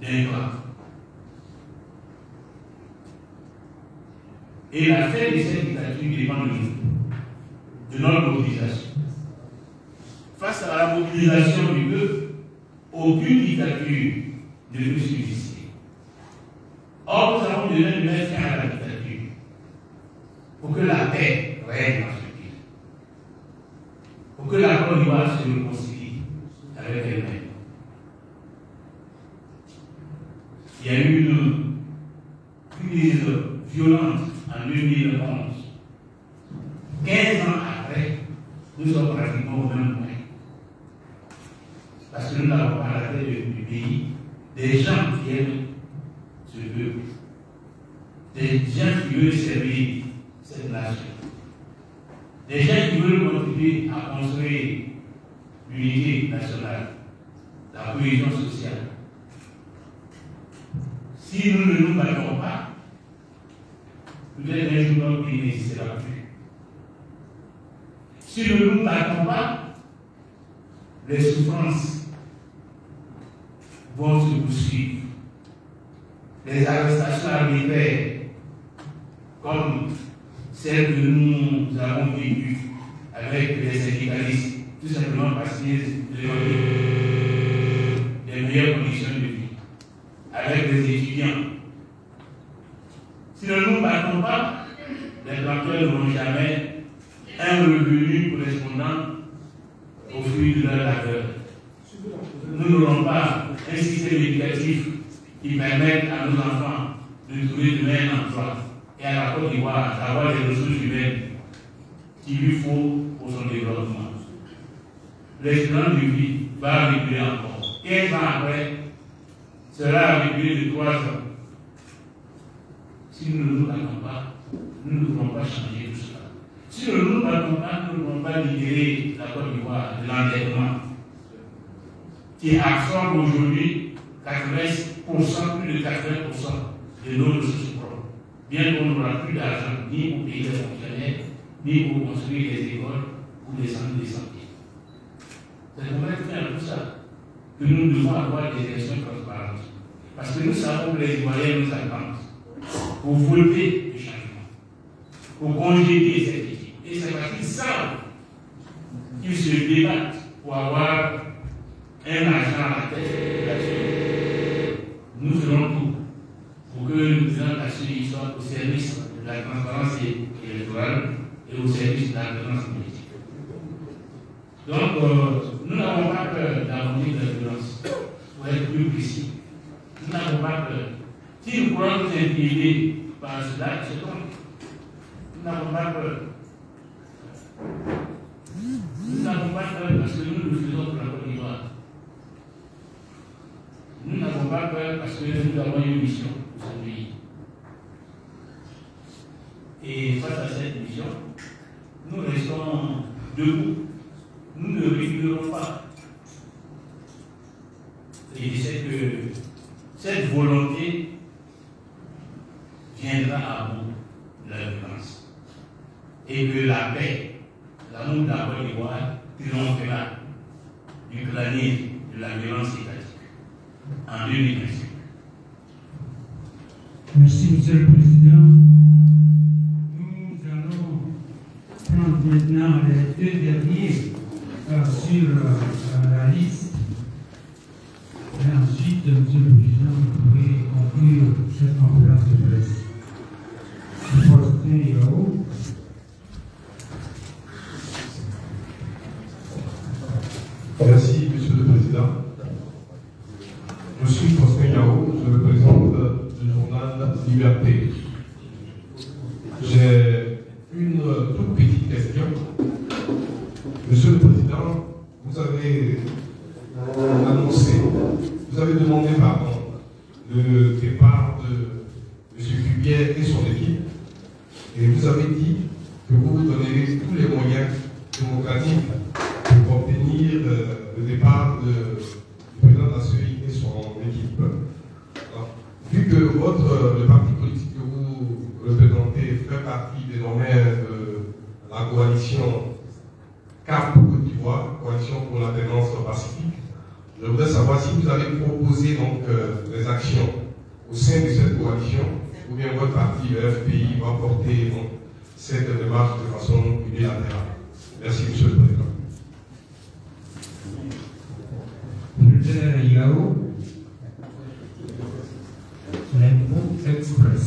d'un grand. Et la fin de cette dictature dépend de nous, de notre mobilisation. Face à la mobilisation du peuple, aucune dictature ne peut subsister. Or, nous avons besoin de mettre fin à la dictature pour que la paix règne dans ce pays, pour que la Côte d'Ivoire se réconcilie avec elle-même. Il y a eu une crise violente en 2011. 15 ans après, nous sommes pratiquement au même point. Parce que nous n'avons pas la tête du pays des gens qui aiment ce peuple, des gens qui veulent servir cette nation, des gens qui veulent contribuer à construire l'unité nationale, la cohésion sociale. Si nous ne nous battons pas, peut-être un jour notre pays n'existera plus. Si nous ne nous battons pas, les souffrances vont se poursuivre. Les arrestations arbitraires, comme celles que nous avons vécues avec les syndicalistes, tout simplement parce qu'ils demandaient des meilleures conditions de vie, avec les étudiants. Si nous ne nous battons pas, les planteurs n'auront jamais un revenu correspondant au fruit de leur labeur. Nous n'aurons pas un système éducatif qui permette à nos enfants de trouver demain un emploi et à la Côte d'Ivoire d'avoir les ressources humaines qu'il lui faut pour son développement. L'espérance de vie va reculer encore. 15 ans après, sera une durée de 3 ans. Si nous ne nous battons pas, nous ne pouvons pas changer tout cela. Si nous ne nous battons pas, nous ne pouvons pas libérer la Côte d'Ivoire de l'endettement qui absorbe aujourd'hui 80%, plus de 80% de nos ressources propres. Bien qu'on n'aura plus d'argent ni pour payer les fonctionnaires, ni pour construire les écoles ou les centres de santé. C'est pour faire tout ça que nous devons avoir des élections transparentes. Parce que nous savons que les Ivoiriens nous attendent pour voter le changement, pour congédier cette équipe. Et c'est parce qu'ils savent qu'ils se débattent pour avoir un argent à la tête. Nous ferons tout pour que le président Kassouli soit au service de la transparence électorale et au service de la gouvernance politique. Donc, nous n'avons pas peur d'avoir de la violence, pour être plus précis. Nous n'avons pas peur. Si nous pourrons nous intimider par cela, c'est bon. Nous n'avons pas peur. Nous n'avons pas peur parce que nous le faisons pour la Côte d'Ivoire. Nous n'avons pas peur parce que nous avons une mission pour ce pays. Et face à cette mission, nous restons debout. Nous ne reculerons pas. Et je sais que cette volonté viendra à bout de la violence. Et que la paix, l'amour de la Côte d'Ivoire, triomphera du clanier de la violence étatique en 2025. Merci, Monsieur le Président. Nous allons prendre maintenant les deux derniers sur la liste. Et ensuite, Monsieur le Président, vous pourrez conclure cette conférence de presse. Faustin Yao. Merci, Monsieur le Président. Je suis Faustin Yao, je représente le journal Liberté. J'ai une toute petite question. Monsieur le Président, vous avez annoncé, vous avez demandé pardon, le départ de M. Cubier et son équipe, et vous avez dit que vous vous donnerez tous les moyens démocratiques pour obtenir le départ du président Nasseri et son équipe. Alors, vu que le parti politique que vous représentez fait partie désormais de la coalition CAP Côte d'Ivoire, coalition pour l'alternance pacifique, je voudrais savoir si vous avez proposé donc des actions au sein de cette coalition, ou bien votre parti, le FPI, va porter donc, cette démarche de façon unilatérale. Merci, Monsieur le Président. Yao, l'Info Express.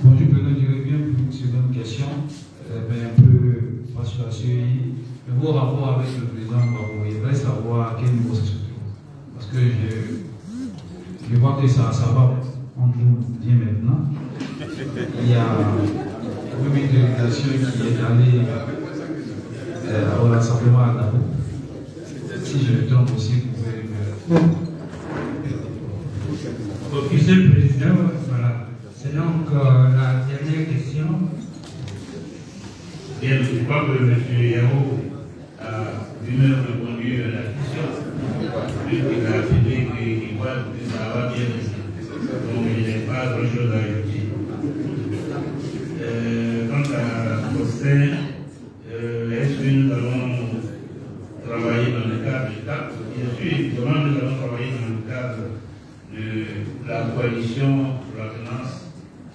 Bonjour, Président, je reviens pour une seconde question, mais un peu pas sur la CEI. Mais vos rapports avec le président Gbagbo, il voudrait savoir à quel niveau ça se trouve. Parce que je vois que ça va, on joue bien maintenant. Il y a une délégation qui est allée au rassemblement à Dabo. Si je me trompe aussi, vous pouvez me... Monsieur le Président, voilà. C'est donc la dernière question. Bien, je crois que M. Yao a lui-même répondu à la question. Il a affirmé qu'il voit que ça va bien rester. Donc il n'y a pas grand-chose à ajouter. Quant à Faustin, est-ce que nous allons travailler dans le cadre du CAP? Bien sûr, évidemment, nous allons travailler dans le cadre de la coalition pour la finance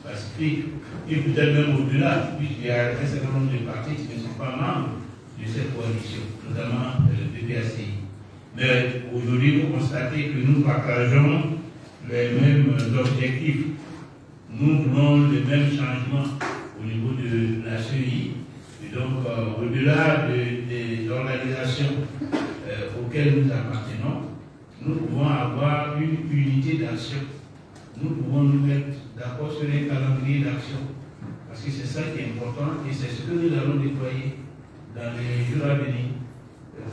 pacifique, et peut-être même au-delà, puisqu'il y a un certain nombre de partis qui ne sont pas membres de cette coalition, notamment le PPACI. Mais aujourd'hui, vous constatez que nous partageons les mêmes objectifs. Nous voulons les mêmes changements au niveau de la CEI. Et donc, au-delà des organisations auxquelles nous appartenons, nous pouvons avoir une unité d'action. Nous pouvons nous mettre d'accord sur un calendrier d'action. Parce que c'est ça qui est important et c'est ce que nous allons déployer dans les jours à venir.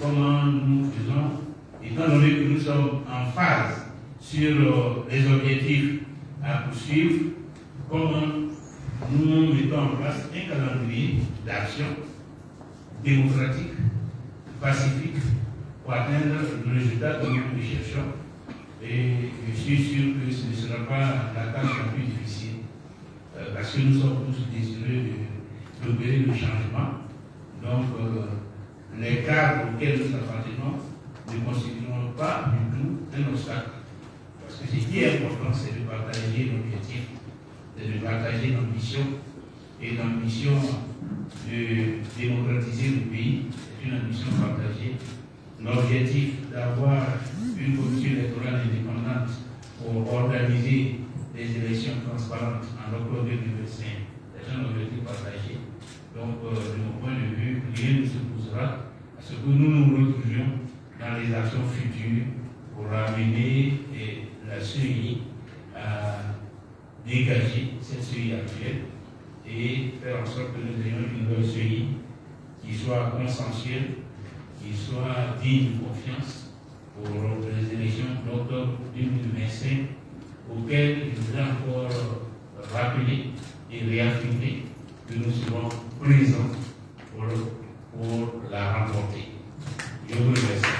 Comment nous faisons étant donné que nous sommes en phase sur les objectifs à poursuivre, comment nous mettons en place un calendrier d'action démocratique, pacifique, pour atteindre le résultat que nous cherchons. Et je suis sûr que ce ne sera pas la tâche la plus difficile, parce que nous sommes tous désireux d'opérer le changement. Donc, les cadres auxquels nous appartenons ne constitueront pas du tout un obstacle. Parce que ce qui est important, c'est de partager l'objectif, c'est de partager l'ambition. Et l'ambition de démocratiser le pays, c'est une ambition partagée. L'objectif d'avoir une commission électorale indépendante pour organiser des élections transparentes en octobre 2025, c'est un objectif partagé. Donc, de mon point de vue, rien ne se posera à ce que nous nous retrouvions dans les actions futures pour amener la CEI à dégager cette CEI actuelle et faire en sorte que nous ayons une nouvelle CEI qui soit consensuelle, qui soit digne de confiance pour les élections d'octobre 2025, auxquelles je voudrais encore rappeler et réaffirmer que nous serons présents pour la remporter. Je vous remercie.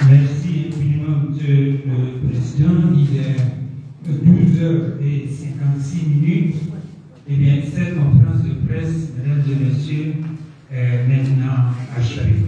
Merci infiniment, Monsieur le Président. Il est 12h56. Eh bien, cette conférence de presse, mesdames et messieurs, est maintenant achevée.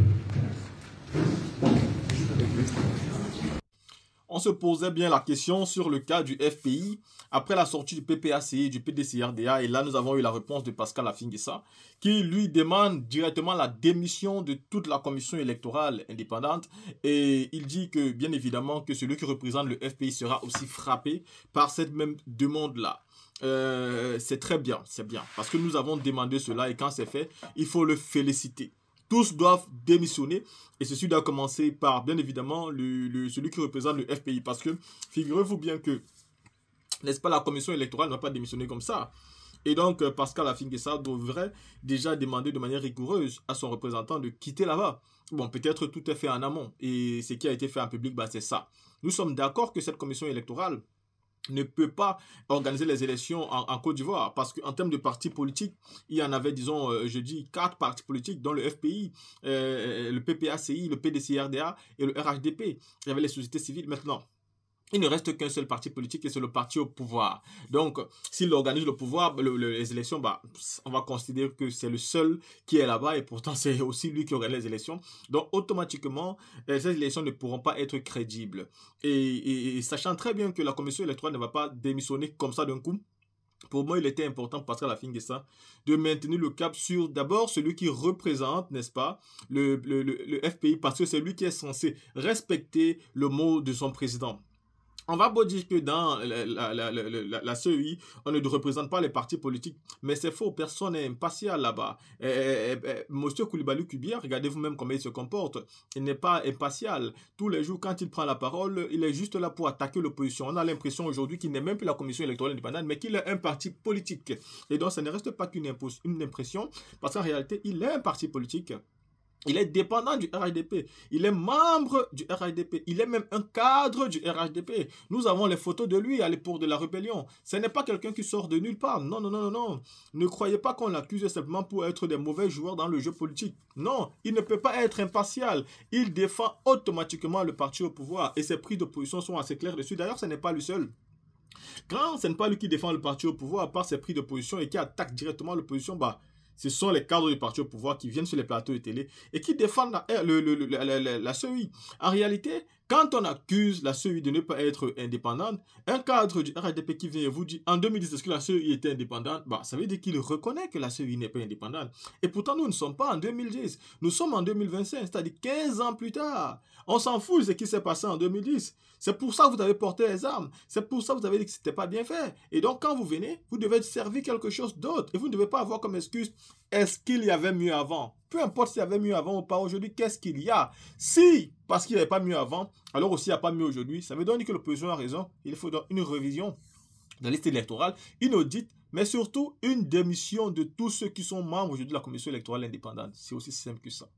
On se posait bien la question sur le cas du FPI après la sortie du PPACI et du PDCRDA. Et là, nous avons eu la réponse de Pascal Afingessa qui lui demande directement la démission de toute la commission électorale indépendante. Et il dit que, bien évidemment, que celui qui représente le FPI sera aussi frappé par cette même demande-là. C'est très bien, c'est bien. Parce que nous avons demandé cela et quand c'est fait, il faut le féliciter. Tous doivent démissionner et ceci doit commencer par, bien évidemment, celui qui représente le FPI. Parce que, figurez-vous bien que, n'est-ce pas, la commission électorale ne va pas démissionner comme ça. Et donc, Pascal Afingessa devrait déjà demander de manière rigoureuse à son représentant de quitter là-bas. Bon, peut-être tout est fait en amont. Et ce qui a été fait en public, bah, c'est ça. Nous sommes d'accord que cette commission électorale ne peut pas organiser les élections en Côte d'Ivoire parce qu'en termes de partis politiques, il y en avait, disons, je dis 4 partis politiques, dont le FPI, le PPACI, le PDCRDA et le RHDP. Il y avait les sociétés civiles. Maintenant, il ne reste qu'un seul parti politique et c'est le parti au pouvoir. Donc, s'il organise le pouvoir, les élections, bah, on va considérer que c'est le seul qui est là-bas et pourtant c'est aussi lui qui organise les élections. Donc, automatiquement, ces élections ne pourront pas être crédibles. Et sachant très bien que la commission électorale ne va pas démissionner comme ça d'un coup, pour moi, il était important, Pascal Afingessa, de maintenir le cap sur d'abord celui qui représente, n'est-ce pas, le FPI, parce que c'est lui qui est censé respecter le mot de son président. On va beau dire que dans la CEI, on ne représente pas les partis politiques, mais c'est faux, personne n'est impartial là-bas. Monsieur Koulibaly Kubia, regardez vous-même comment il se comporte, il n'est pas impartial. Tous les jours, quand il prend la parole, il est juste là pour attaquer l'opposition. On a l'impression aujourd'hui qu'il n'est même plus la commission électorale indépendante, mais qu'il est un parti politique. Et donc, ça ne reste pas qu'une impression, parce qu'en réalité, il est un parti politique. Il est dépendant du RHDP. Il est membre du RHDP. Il est même un cadre du RHDP. Nous avons les photos de lui à l'époque de la rébellion. Ce n'est pas quelqu'un qui sort de nulle part. Non, non, non, non, non. Ne croyez pas qu'on l'accuse simplement pour être des mauvais joueurs dans le jeu politique. Non, il ne peut pas être impartial. Il défend automatiquement le parti au pouvoir. Et ses prises de position sont assez claires dessus. D'ailleurs, ce n'est pas lui seul. Quand ce n'est pas lui qui défend le parti au pouvoir par ses prises de position et qui attaque directement l'opposition, bah, ce sont les cadres du parti au pouvoir qui viennent sur les plateaux de télé et qui défendent la CEI. En réalité, quand on accuse la CEI de ne pas être indépendante, un cadre du RHDP qui vient et vous dit en 2010 est-ce que la CEI était indépendante, bah, ça veut dire qu'il reconnaît que la CEI n'est pas indépendante. Et pourtant, nous ne sommes pas en 2010, nous sommes en 2025, c'est-à-dire 15 ans plus tard. On s'en fout de ce qui s'est passé en 2010. C'est pour ça que vous avez porté les armes. C'est pour ça que vous avez dit que ce n'était pas bien fait. Et donc, quand vous venez, vous devez servir quelque chose d'autre. Et vous ne devez pas avoir comme excuse, est-ce qu'il y avait mieux avant? Peu importe s'il y avait mieux avant ou pas aujourd'hui, qu'est-ce qu'il y a? Si, parce qu'il n'y avait pas mieux avant, alors aussi il n'y a pas mieux aujourd'hui, ça veut dire que l'opposition a raison. Il faut donc une révision de la liste électorale, une audit, mais surtout une démission de tous ceux qui sont membres aujourd'hui de la commission électorale indépendante. C'est aussi simple que ça.